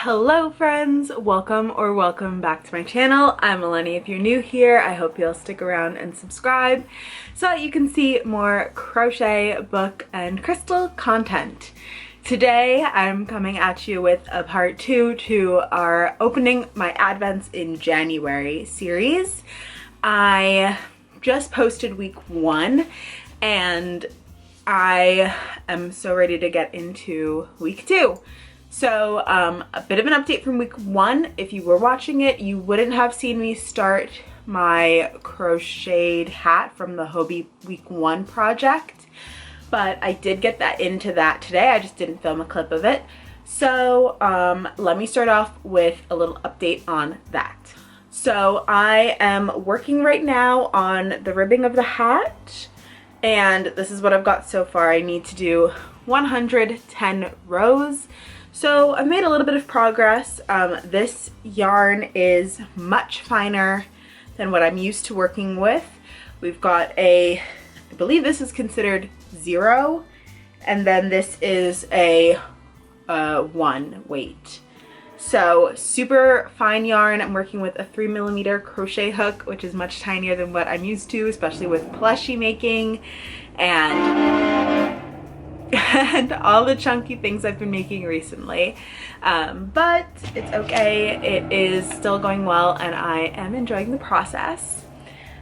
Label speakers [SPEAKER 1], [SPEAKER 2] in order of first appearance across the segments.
[SPEAKER 1] Hello friends, welcome back to my channel. I'm Eleni. If you're new here, I hope you'll stick around and subscribe so that you can see more crochet, book, and crystal content. Today I'm coming at you with a part 2 to our Opening My Advents in January series. I just posted week 1 and I am so ready to get into week 2. So a bit of an update from week 1. If you were watching it, you wouldn't have seen me start my crocheted hat from the Hobie week 1 project, but I did get that into that today. I just didn't film a clip of it. So let me start off with a little update on that. So I am working right now on the ribbing of the hat, and this is what I've got so far. I need to do 110 rows. So I've made a little bit of progress. This yarn is much finer than what I'm used to working with. We've got I believe this is considered 0, and then this is a 1 weight. So super fine yarn. I'm working with a 3mm crochet hook, which is much tinier than what I'm used to, especially with plushie making and all the chunky things I've been making recently. But it's okay. It is still going well and I am enjoying the process.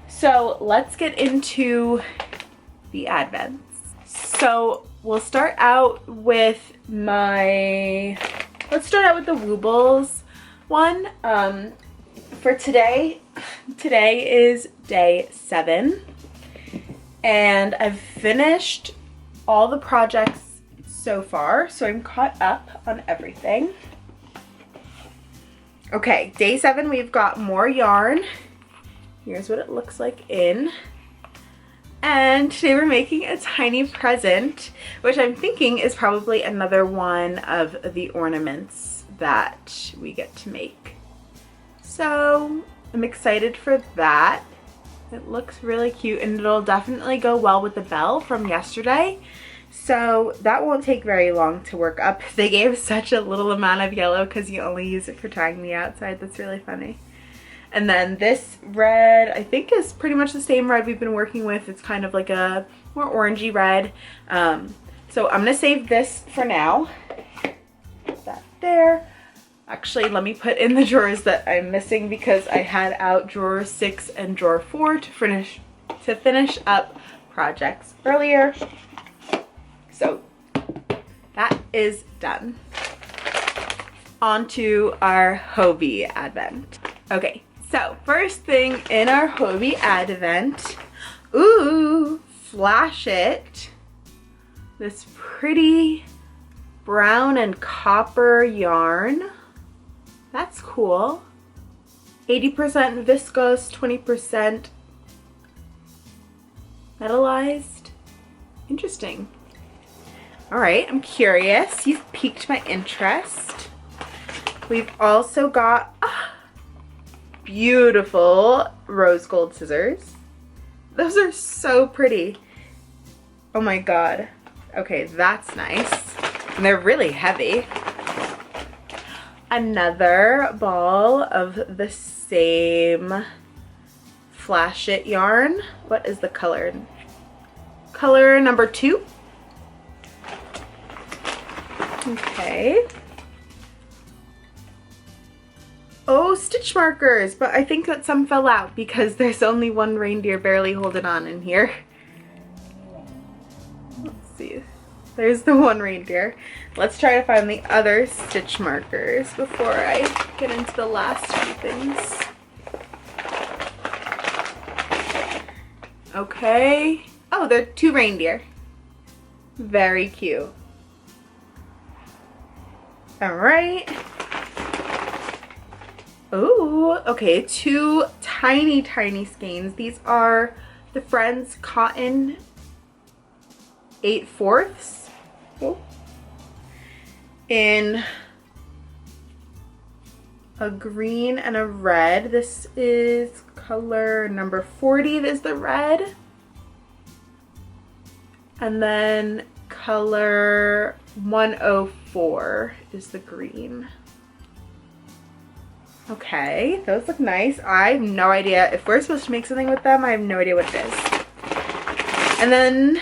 [SPEAKER 1] So let's get into the advents. So we'll start out with the Woobles one. For today is day 7 and I've finished all the projects so far, so I'm caught up on everything. Okay, day 7, we've got more yarn. Here's what it looks like in. And today we're making a tiny present, which I'm thinking is probably another one of the ornaments that we get to make. So I'm excited for that. It looks really cute and it'll definitely go well with the bell from yesterday. So that won't take very long to work up. They gave such a little amount of yellow because you only use it for tying the outside. That's really funny. And then this red, I think, is pretty much the same red we've been working with. It's kind of like a more orangey red. So I'm gonna save this for now. Put that there. Actually, let me put in the drawers that I'm missing because I had out drawer 6 and drawer 4 to finish up projects earlier. So that is done. On to our Hobie Advent. Okay, so first thing in our Hobie Advent, ooh, Flash It. This pretty brown and copper yarn. That's cool. 80% viscose, 20% metallized. Interesting. All right, I'm curious. You've piqued my interest. We've also got beautiful rose gold scissors. Those are so pretty. Oh my god. Okay, that's nice. And they're really heavy. Another ball of the same Flash It yarn. What is the color? Color number 2. Okay. Oh, stitch markers, but I think that some fell out because there's only one reindeer barely holding on in here. Let's see. There's the one reindeer. Let's try to find the other stitch markers before I get into the last few things. Okay. Oh, they're 2 reindeer. Very cute. All right. Ooh, okay, 2 tiny skeins. These are the Friends Cotton 8/4 in a green and a red. This is color number 40 is the red, and then color 104 is the green. Okay, those look nice. I have no idea if we're supposed to make something with them. I have no idea what it is. And then,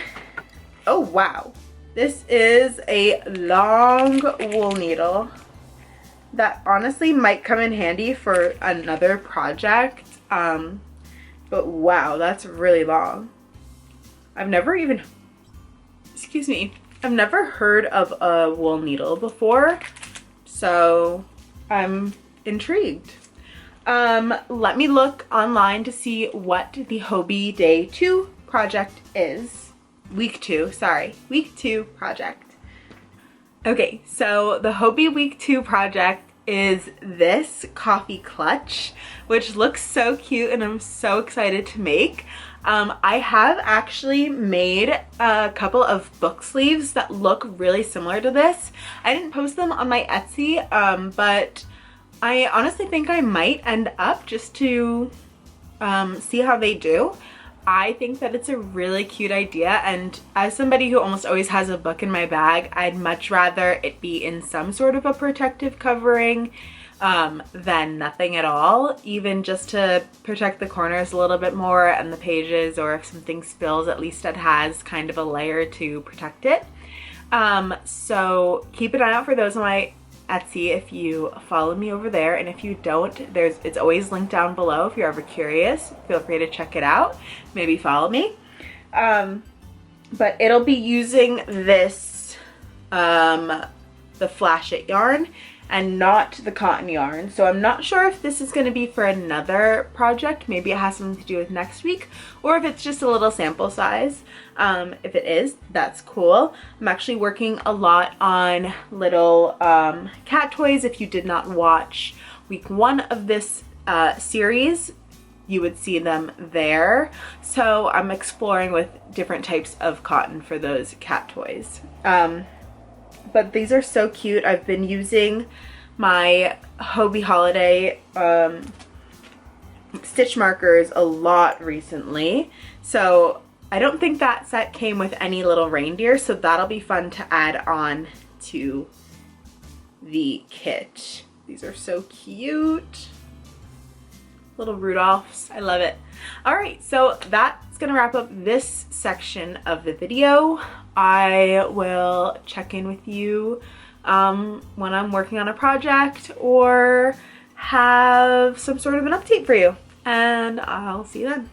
[SPEAKER 1] oh wow, this is a long wool needle that honestly might come in handy for another project. But wow, that's really long. I've never even, excuse me, I've never heard of a wool needle before, so I'm intrigued. Let me look online to see what the Hobie Day 2 project is. Week 2 project. Okay, so the Hobie Week 2 project is this coffee clutch, which looks so cute and I'm so excited to make. I have actually made a couple of book sleeves that look really similar to this. I didn't post them on my Etsy, but I honestly think I might end up just to see how they do. I think that it's a really cute idea, and as somebody who almost always has a book in my bag, I'd much rather it be in some sort of a protective covering than nothing at all, even just to protect the corners a little bit more and the pages, or if something spills, at least it has kind of a layer to protect it. So keep an eye out for those on my Etsy if you follow me over there, and if you don't, it's always linked down below. If you're ever curious, feel free to check it out, maybe follow me. But it'll be using this the Flash It yarn and not the cotton yarn, so I'm not sure if this is going to be for another project. Maybe it has something to do with next week, or if it's just a little sample size. If it is, that's cool. I'm actually working a lot on little cat toys. If you did not watch week 1 of this series, you would see them there. So I'm exploring with different types of cotton for those cat toys. But these are so cute. I've been using my Hobie Holiday stitch markers a lot recently. So I don't think that set came with any little reindeer, so that'll be fun to add on to the kit. These are so cute. Little Rudolphs, I love it. All right, so that's gonna wrap up this section of the video. I will check in with you when I'm working on a project or have some sort of an update for you, and I'll see you then.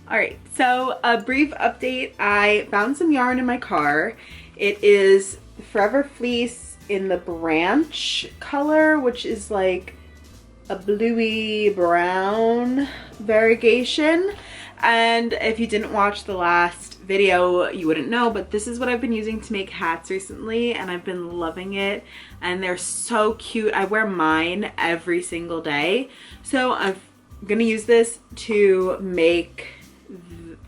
[SPEAKER 1] All right, so a brief update. I found some yarn in my car. It is Forever Fleece in the branch color, which is like a bluey brown variegation. And if you didn't watch the last video, you wouldn't know, but this is what I've been using to make hats recently, and I've been loving it, and they're so cute. I wear mine every single day, so I'm gonna use this to make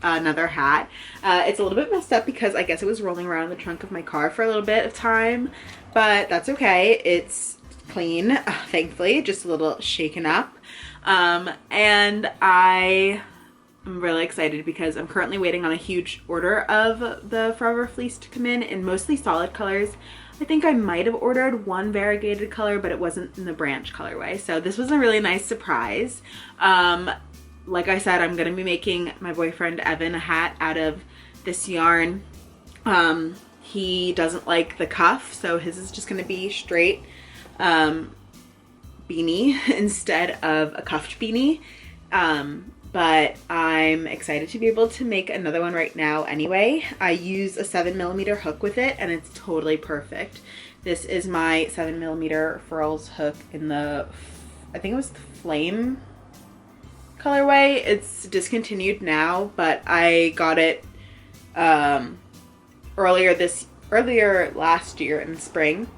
[SPEAKER 1] another hat. It's a little bit messed up because I guess it was rolling around in the trunk of my car for a little bit of time, but that's okay. It's clean, thankfully, just a little shaken up. And I'm really excited because I'm currently waiting on a huge order of the Forever Fleece to come in mostly solid colors. I think I might have ordered one variegated color, but it wasn't in the branch colorway. So this was a really nice surprise. Like I said, I'm gonna be making my boyfriend Evan a hat out of this yarn. He doesn't like the cuff, so his is just gonna be straight beanie instead of a cuffed beanie. But I'm excited to be able to make another one right now anyway. I use a 7mm hook with it, and it's totally perfect. This is my 7mm furls hook in the, I think it was the Flame colorway. It's discontinued now, but I got it earlier last year in spring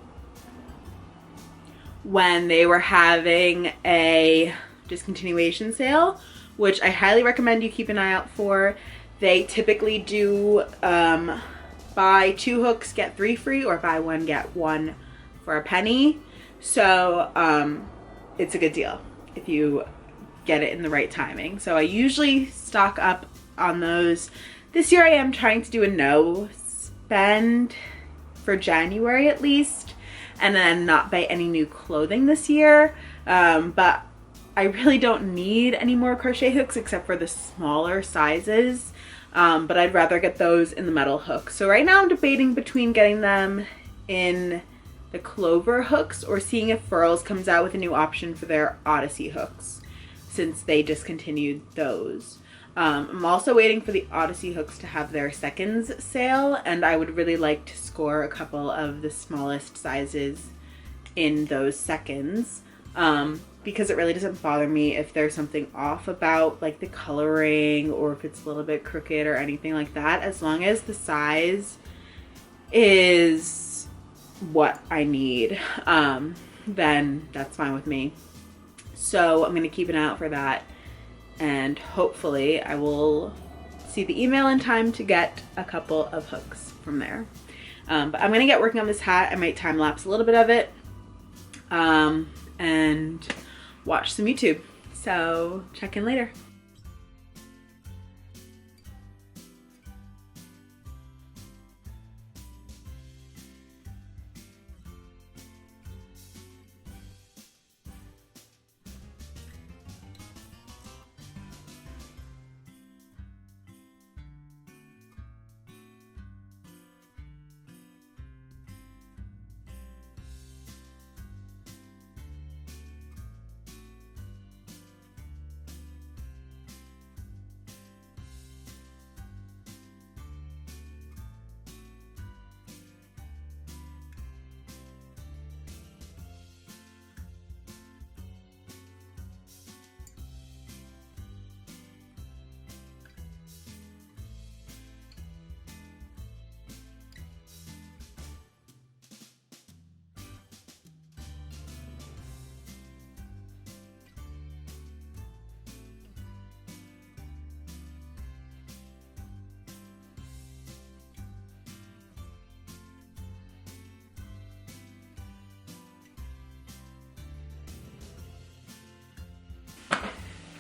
[SPEAKER 1] when they were having a discontinuation sale, which I highly recommend you keep an eye out for. They typically do buy 2 hooks, get 3 free, or buy 1, get 1 for a penny. So it's a good deal if you get it in the right timing. So I usually stock up on those. This year I am trying to do a no spend for January at least, and then not buy any new clothing this year. But I really don't need any more crochet hooks except for the smaller sizes. But I'd rather get those in the metal hook. So right now I'm debating between getting them in the clover hooks or seeing if Furls comes out with a new option for their Odyssey hooks, since they discontinued those. I'm also waiting for the Odyssey hooks to have their seconds sale, and I would really like to score a couple of the smallest sizes in those seconds, because it really doesn't bother me if there's something off about like the coloring or if it's a little bit crooked or anything like that, as long as the size is what I need, then that's fine with me. So I'm gonna keep an eye out for that, and hopefully I will see the email in time to get a couple of hooks from there. But I'm gonna get working on this hat. I might time lapse a little bit of it, and watch some YouTube. So check in later.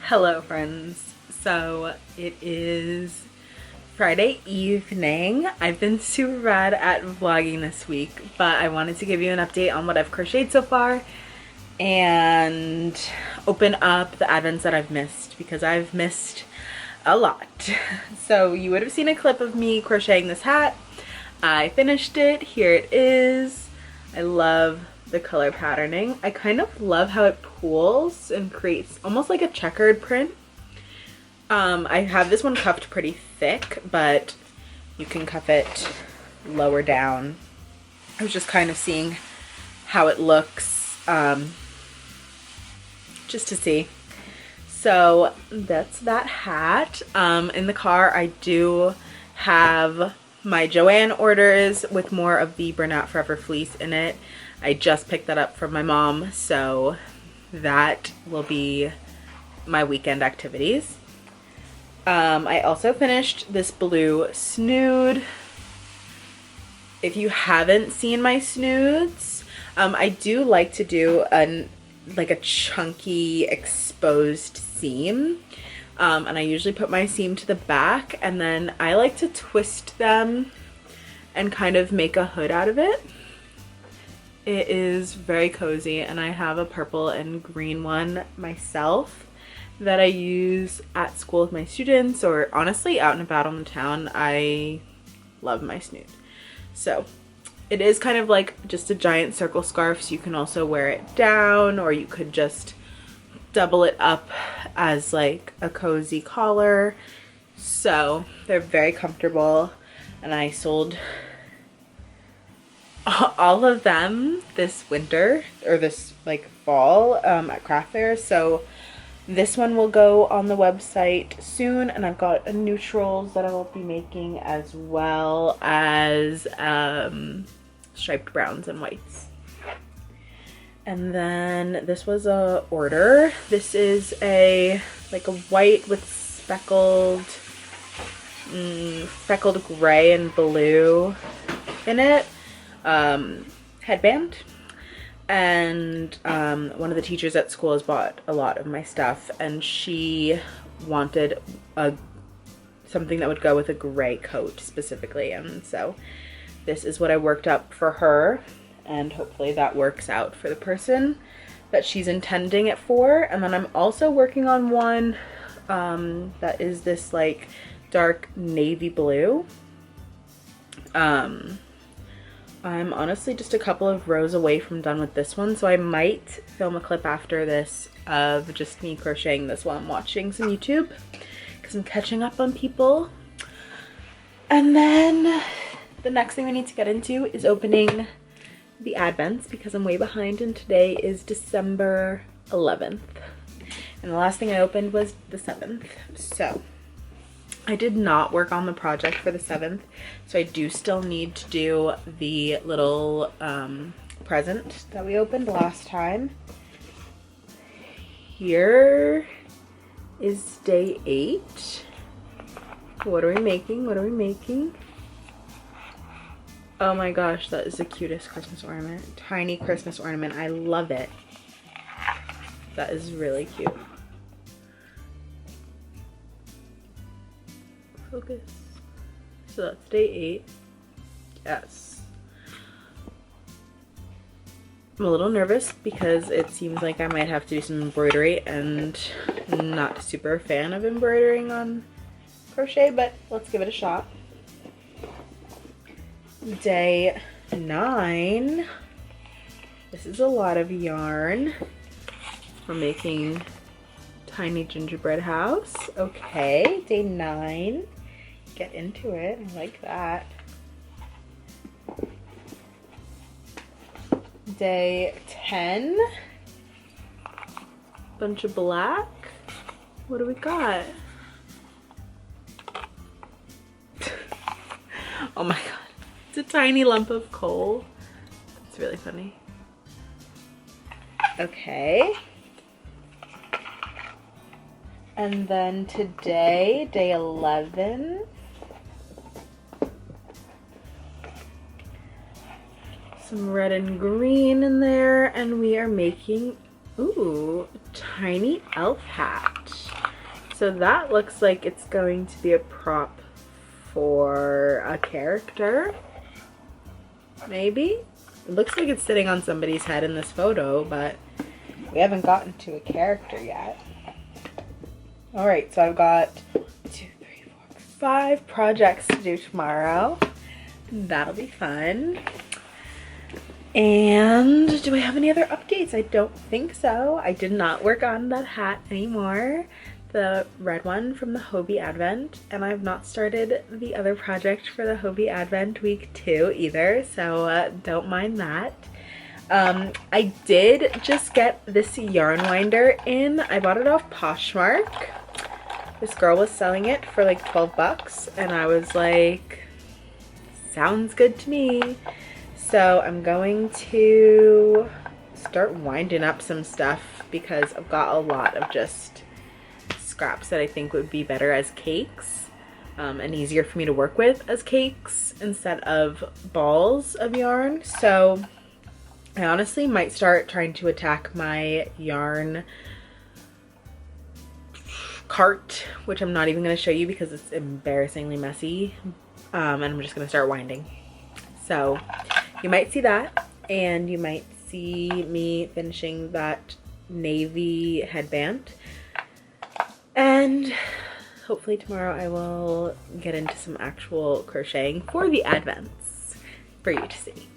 [SPEAKER 1] Hello friends, so it is Friday evening. I've been super bad at vlogging this week, but I wanted to give you an update on what I've crocheted so far and open up the advents that I've missed, because I've missed a lot. So you would have seen a clip of me crocheting this hat. I finished it. Here it is. I love the color patterning. I kind of love how it pools and creates almost like a checkered print. I have this one cuffed pretty thick, but you can cuff it lower down. I was just kind of seeing how it looks, just to see. So that's that hat. In the car I do have my Joanne orders with more of the Burnout Forever fleece in it. I just picked that up from my mom, so that will be my weekend activities. I also finished this blue snood. If you haven't seen my snoods, I do like to do like a chunky exposed seam, and I usually put my seam to the back, and then I like to twist them and kind of make a hood out of it. It is very cozy, and I have a purple and green one myself that I use at school with my students, or honestly out and about on the town. I love my snood. So it is kind of like just a giant circle scarf, so you can also wear it down, or you could just double it up as like a cozy collar. So they're very comfortable, and I sold all of them this winter, or this like fall, at craft fairs. So this one will go on the website soon, and I've got a neutrals that I will be making, as well as striped browns and whites. And then this was a order. This is a like a white with speckled gray and blue in it headband. And one of the teachers at school has bought a lot of my stuff, and she wanted something that would go with a gray coat specifically, and so this is what I worked up for her. and hopefully that works out for the person that she's intending it for. And then I'm also working on one that is this like dark navy blue. I'm honestly just a couple of rows away from done with this one, so I might film a clip after this of just me crocheting this while I'm watching some YouTube, because I'm catching up on people. And then the next thing we need to get into is opening the advents, because I'm way behind and today is December 11th. And the last thing I opened was the 7th. So I did not work on the project for the 7th, so I do still need to do the little present that we opened last time. Here is day 8. What are we making? What are we making? Oh my gosh, that is the cutest Christmas ornament. Tiny Christmas ornament. I love it. That is really cute. Focus. So that's day 8. Yes. I'm a little nervous because it seems like I might have to do some embroidery, and I'm not super a fan of embroidering on crochet, but let's give it a shot. Day 9. This is a lot of yarn. We're making tiny gingerbread house. Okay, day 9. Get into it. I like that. Day 10. Bunch of black. What do we got? Oh my god. It's a tiny lump of coal. It's really funny. Okay. And then today, day 11. Some red and green in there, and we are making, ooh, a tiny elf hat. So that looks like it's going to be a prop for a character, maybe? It looks like it's sitting on somebody's head in this photo, but we haven't gotten to a character yet. All right, so I've got 2, 3, 4, 5 projects to do tomorrow. That'll be fun. And do I have any other updates? I don't think so. I did not work on that hat anymore, the red one from the Hobie Advent, and I've not started the other project for the Hobie Advent week 2 either, so don't mind that. I did just get this yarn winder in. I bought it off Poshmark. This girl was selling it for like 12 bucks, and I was like, sounds good to me. So I'm going to start winding up some stuff because I've got a lot of just scraps that I think would be better as cakes, and easier for me to work with as cakes instead of balls of yarn. So I honestly might start trying to attack my yarn cart, which I'm not even going to show you because it's embarrassingly messy, and I'm just going to start winding. So you might see that, and you might see me finishing that navy headband, and hopefully tomorrow I will get into some actual crocheting for the advents for you to see.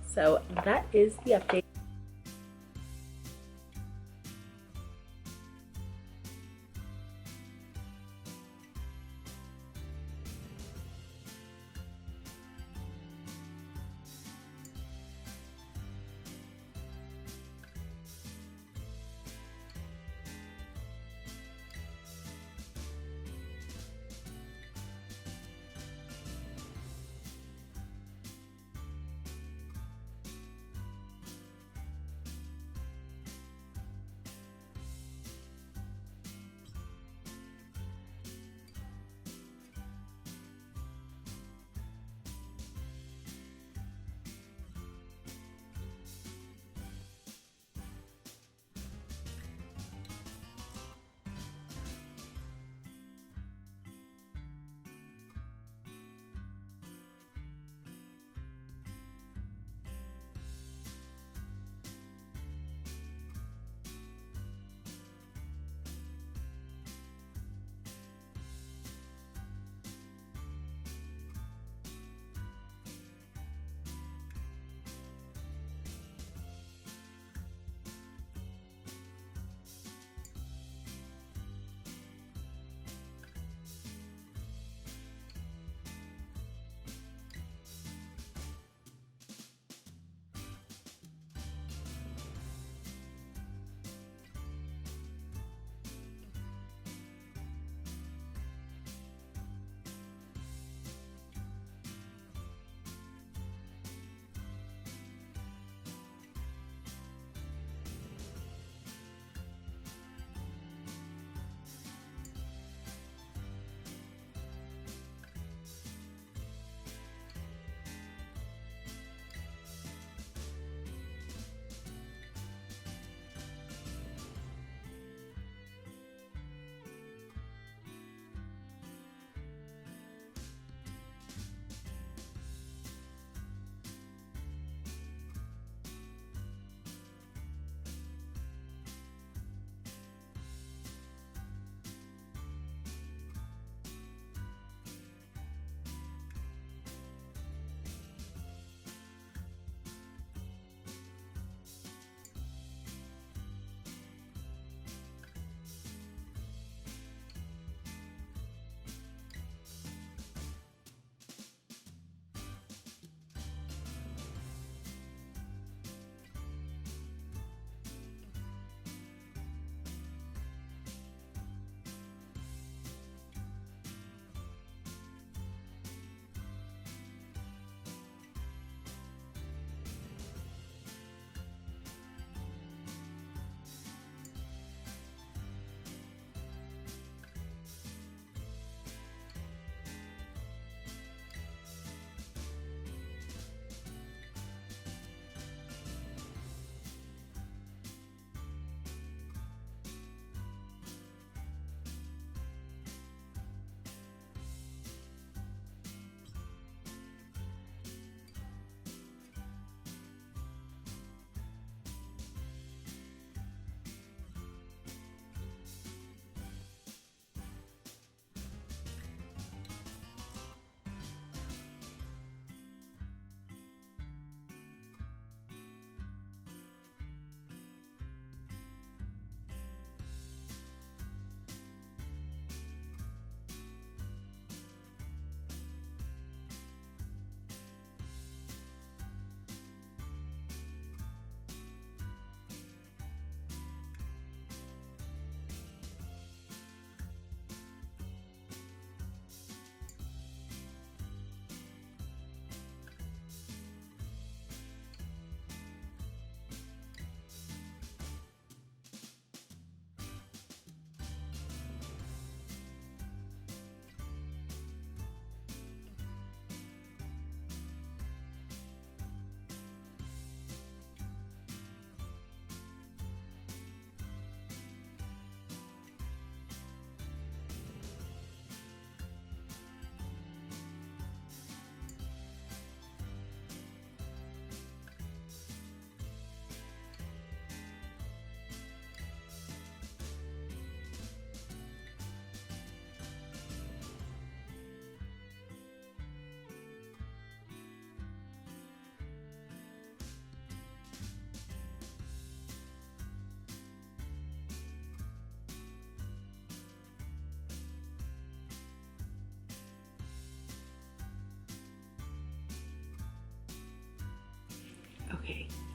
[SPEAKER 1] So that is the update.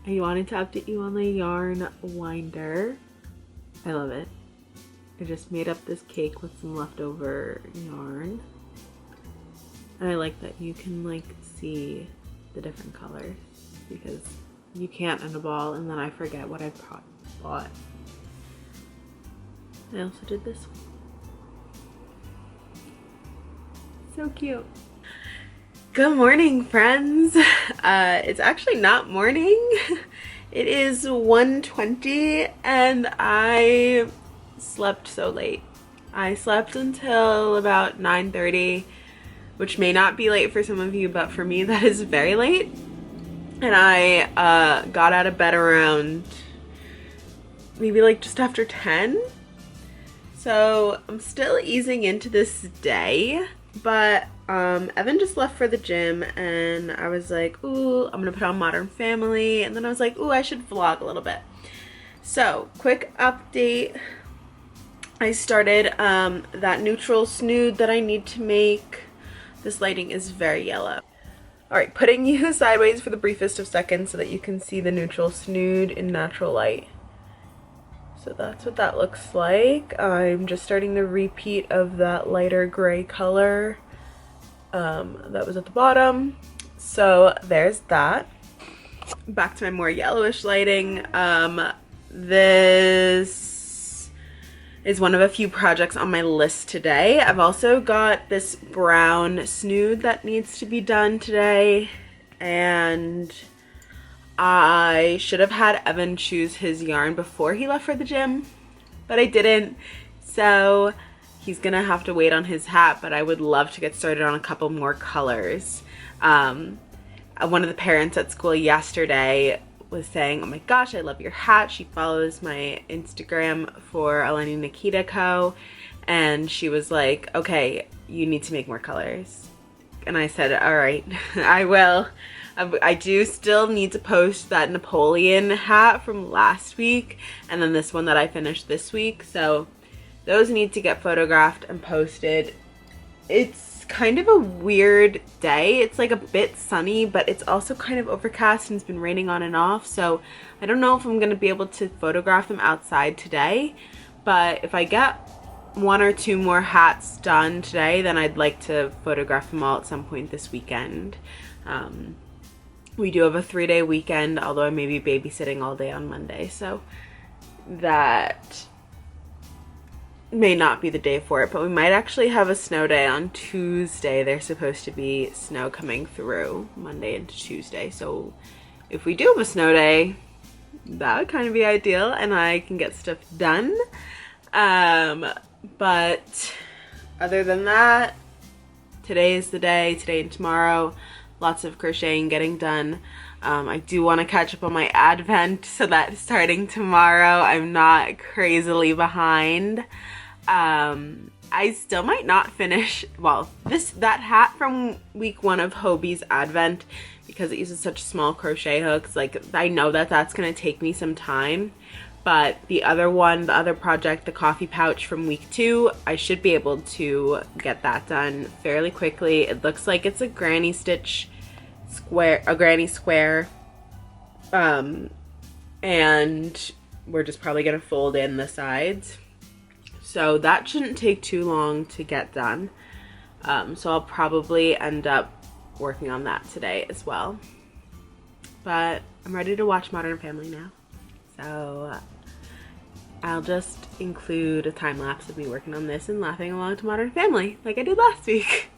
[SPEAKER 1] I wanted to update you on the yarn winder. I love it. I just made up this cake with some leftover yarn. And I like that you can like see the different colors because you can't in a ball, and then I forget what I bought. I also did this one. So cute. Good morning, friends. It's actually not morning. It is 1:20 and I slept so late. I slept until about 9:30, which may not be late for some of you, but for me that is very late. And I got out of bed around maybe like just after 10. So I'm still easing into this day, but Evan just left for the gym and I was like, ooh, I'm gonna put on Modern Family, and then I was like, ooh, I should vlog a little bit. So quick update. I started that neutral snood that I need to make. This lighting is very yellow. All right, putting you sideways for the briefest of seconds so that you can see the neutral snood in natural light. So that's what that looks like. I'm just starting the repeat of that lighter gray color that was at the bottom. So there's that. Back to my more yellowish lighting. This is one of a few projects on my list today. I've also got this brown snood that needs to be done today, and I should have had Evan choose his yarn before he left for the gym, but I didn't, so he's gonna have to wait on his hat, but I would love to get started on a couple more colors. One of the parents at school yesterday was saying, oh my gosh, I love your hat. She follows my Instagram for Eleni Nikita Co. And she was like, okay, you need to make more colors. And I said, all right, I will. I do still need to post that Napoleon hat from last week and then this one that I finished this week. So those need to get photographed and posted. It's kind of a weird day. It's like a bit sunny, but it's also kind of overcast and it's been raining on and off. So I don't know if I'm gonna be able to photograph them outside today, but if I get one or two more hats done today, then I'd like to photograph them all at some point this weekend. We do have a 3-day weekend, although I may be babysitting all day on Monday, so that may not be the day for it, but we might actually have a snow day on Tuesday. There's supposed to be snow coming through Monday into Tuesday, so if we do have a snow day, that would kind of be ideal and I can get stuff done. But other than that, today is the day, today and tomorrow. Lots of crocheting getting done. I do want to catch up on my Advent so that starting tomorrow I'm not crazily behind. I still might not finish, well, that hat from week 1 of Hobie's Advent, because it uses such small crochet hooks. Like, I know that that's going to take me some time, but the other one, the other project, the coffee pouch from week 2, I should be able to get that done fairly quickly. It looks like it's a granny stitch square, a granny square, and we're just probably gonna fold in the sides, so that shouldn't take too long to get done. So I'll probably end up working on that today as well, but I'm ready to watch Modern Family now, so I'll just include a time lapse of me working on this and laughing along to Modern Family like I did last week.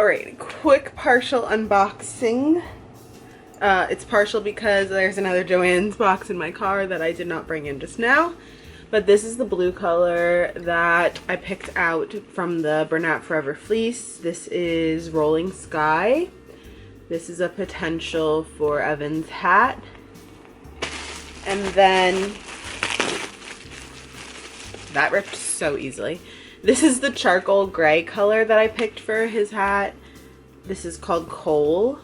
[SPEAKER 1] Alright, quick partial unboxing. It's partial because there's another Joann's box in my car that I did not bring in just now. But this is the blue color that I picked out from the Bernat Forever fleece. This is Rolling Sky. This is a potential for Evan's hat. And then, that ripped so easily. This is the charcoal gray color that I picked for his hat. This is called Coal.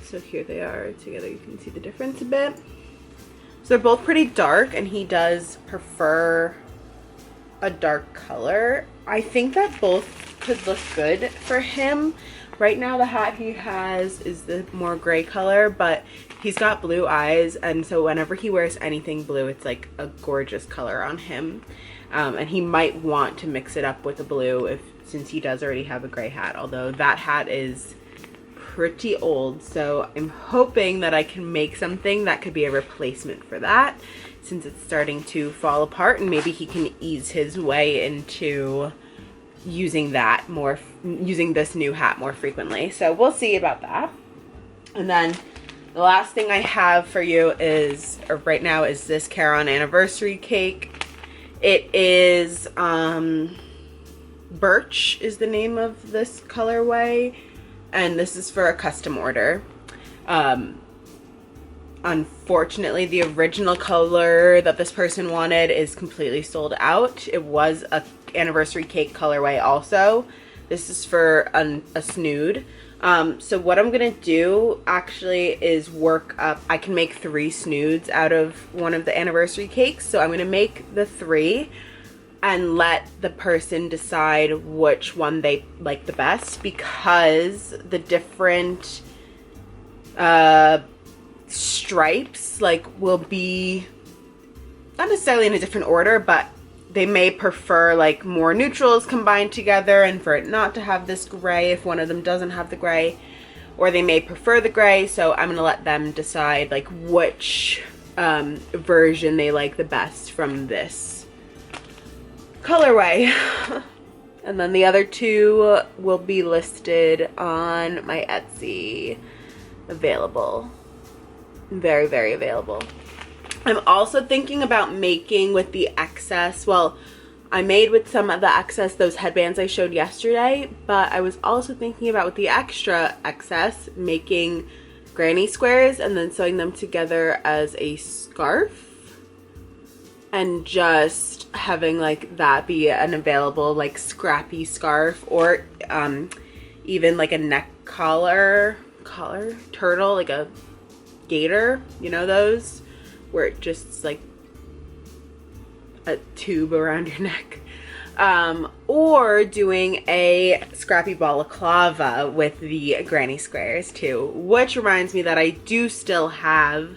[SPEAKER 1] So here they are together. You can see the difference a bit. So they're both pretty dark, and he does prefer a dark color. I think that both could look good for him. Right now the hat he has is the more gray color, but he's got blue eyes, and so whenever he wears anything blue, it's like a gorgeous color on him. And he might want to mix it up with a blue since he does already have a gray hat, although that hat is pretty old, so I'm hoping that I can make something that could be a replacement for that since it's starting to fall apart, and maybe he can ease his way into using this new hat more frequently. So we'll see about that. And then the last thing I have for you is, or right now, is this Caron anniversary cake. It is Birch is the name of this colorway. And this is for a custom order. Unfortunately, the original color that this person wanted is completely sold out. It was a anniversary cake colorway also. This is for a snood. So what I'm gonna do actually is work up, I can make 3 snoods out of one of the anniversary cakes. So I'm gonna make the 3 and let the person decide which one they like the best, because the different stripes will be not necessarily in a different order, but they may prefer more neutrals combined together, and for it not to have this gray if one of them doesn't have the gray, or they may prefer the gray. So I'm gonna let them decide which version they like the best from this colorway. And then the other 2 will be listed on my Etsy. Available. Very, very available. I'm also thinking about making with the excess, well, I made with some of the excess those headbands I showed yesterday, but I was also thinking about with the extra excess making granny squares and then sewing them together as a scarf. And just having that be an available scrappy scarf, or even a neck collar turtle, a gaiter, you know those, where it just a tube around your neck. Or doing a scrappy balaclava with the granny squares too, which reminds me that I do still have.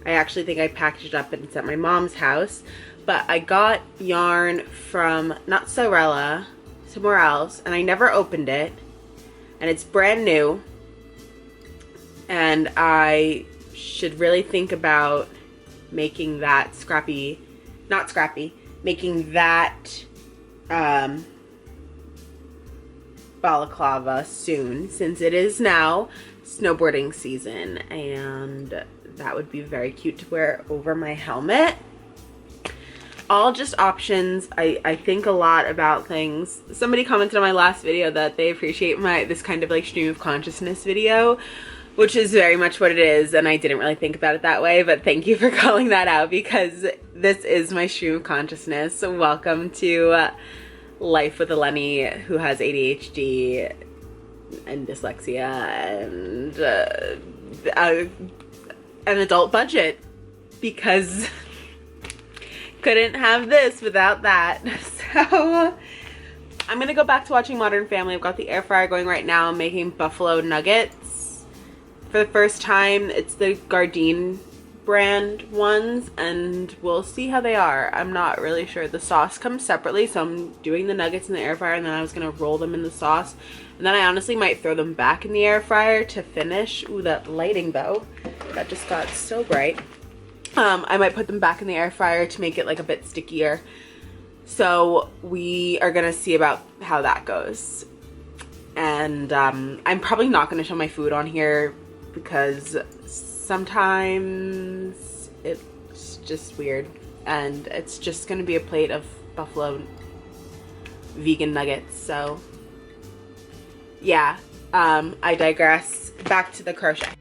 [SPEAKER 1] I actually think I packaged it up and it's at my mom's house, but I got yarn from, not Sorella, somewhere else, and I never opened it, and it's brand new, and I should really think about making that making that balaclava soon, since it is now snowboarding season, and that would be very cute to wear over my helmet. All just options. I think a lot about things. Somebody commented on my last video that they appreciate this kind of stream of consciousness video, which is very much what it is, and I didn't really think about it that way, but thank you for calling that out, because this is my stream of consciousness. So welcome to Life with a Lenny who has ADHD and dyslexia and an adult budget, because couldn't have this without that. So I'm gonna go back to watching Modern Family. I've got the air fryer going right now. I'm making buffalo nuggets for the first time. It's the Gardein brand ones, and we'll see how they are. I'm not really sure. The sauce comes separately, so I'm doing the nuggets in the air fryer, and then I was gonna roll them in the sauce, and then I honestly might throw them back in the air fryer to finish. Ooh, that lighting though, that just got so bright. I might put them back in the air fryer to make it a bit stickier. So we are gonna see about how that goes. And I'm probably not going to show my food on here because sometimes it's just weird, and it's just going to be a plate of buffalo vegan nuggets. So yeah, I digress. Back to the crochet.